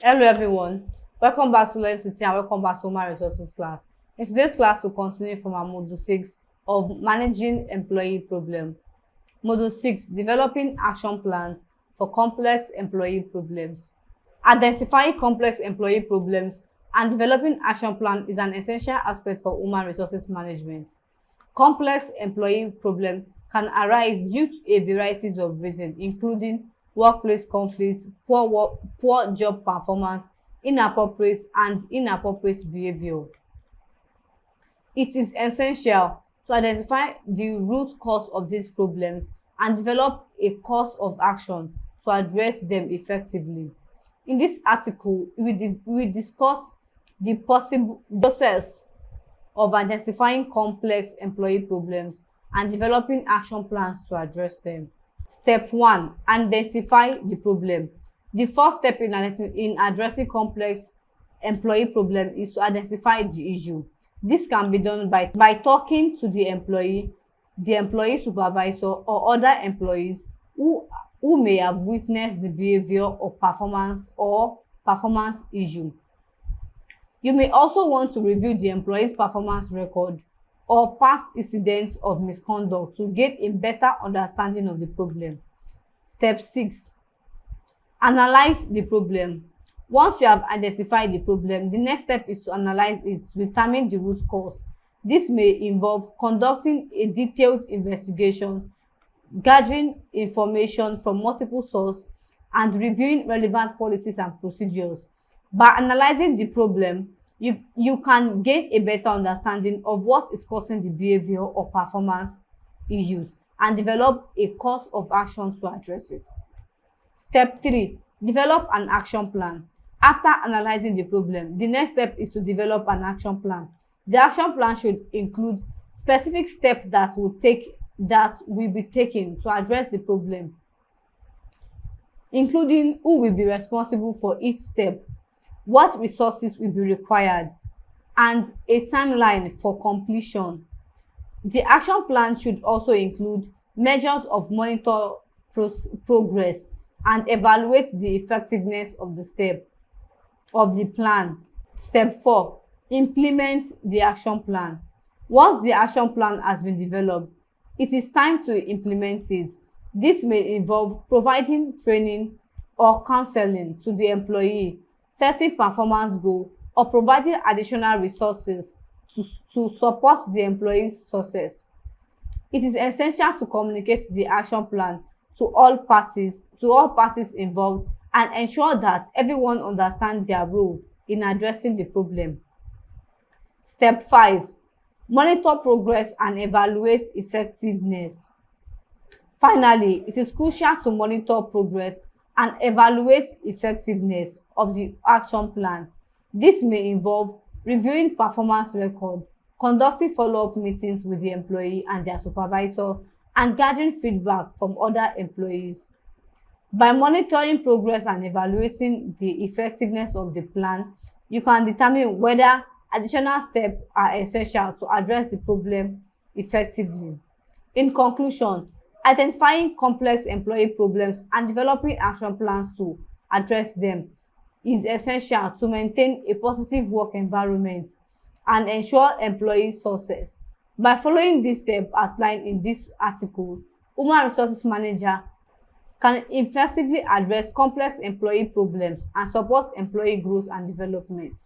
Hello everyone, welcome back to LearnCity and welcome back to Human Resources class. In today's class, we'll continue from our Module 6 of Managing Employee Problem. Module 6, Developing Action Plans for Complex Employee Problems. Identifying complex employee problems and developing action plan is an essential aspect for human resources management. Complex employee problems can arise due to a variety of reasons, including workplace conflict, poor job performance, inappropriate behavior. It is essential to identify the root cause of these problems and develop a course of action to address them effectively. In this article, we will discuss the possible process of identifying complex employee problems and developing action plans to address them. Step 1. Identify the problem. The first step in addressing complex employee problem is to identify the issue. This can be done by talking to the employee supervisor or other employees who may have witnessed the behavior or performance issue. You may also want to review the employee's performance record or past incidents of misconduct to get a better understanding of the problem. Step 6. Analyze the problem. Once you have identified the problem, the next step is to analyze it to determine the root cause. This may involve conducting a detailed investigation, gathering information from multiple sources, and reviewing relevant policies and procedures. By analyzing the problem, you can gain a better understanding of what is causing the behavior or performance issues and develop a course of action to address it. Step 3. Develop an action plan. After analyzing the problem, the next step is to develop an action plan. The action plan should include specific steps that will be taken to address the problem, including who will be responsible for each step, what resources will be required, and a timeline for completion. The action plan should also include measures of monitor progress and evaluate the effectiveness of the plan. Step 4. Implement the action plan. Once the action plan has been developed, it is time to implement it. This may involve providing training or counseling to the employee, setting performance goals, or providing additional resources to support the employee's success. It is essential to communicate the action plan to all parties involved and ensure that everyone understands their role in addressing the problem. Step 5. Monitor progress and evaluate effectiveness. Finally, it is crucial to monitor progress and evaluate effectiveness of the action plan. This may involve reviewing performance record, conducting follow-up meetings with the employee and their supervisor, and gathering feedback from other employees. By monitoring progress and evaluating the effectiveness of the plan, you can determine whether additional steps are essential to address the problem effectively. In conclusion, identifying complex employee problems and developing action plans to address them is essential to maintain a positive work environment and ensure employee success. By following these steps outlined in this article, human resources manager can effectively address complex employee problems and support employee growth and development.